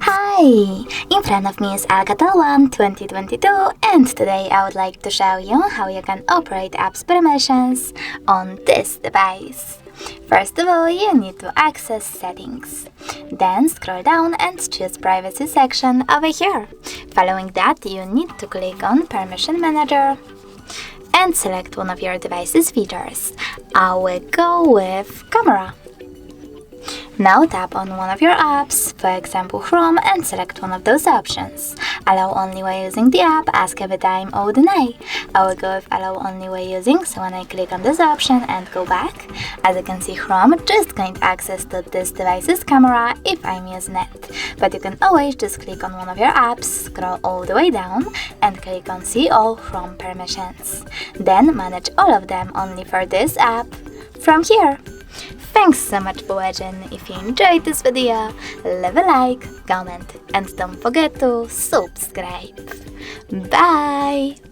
Hi! In front of me is ALCATEL 1 2022, and today I would like to show you how you can operate apps permissions on this device. First of all, you need to access Settings. Then scroll down and choose Privacy section over here. Following that, you need to click on Permission Manager and select one of your device's features. I will go with Camera. Now tap on one of your apps, for example Chrome, and select one of those options. Allow only while using the app, ask every time or deny. I will go with allow only while using, so when I click on this option and go back, as you can see Chrome just gained access to this device's camera if I'm using it. But you can always just click on one of your apps, scroll all the way down and click on See All Chrome Permissions. Then manage all of them only for this app from here. Thanks so much for watching. If you enjoyed this video, leave a like, comment, and don't forget to subscribe. Bye!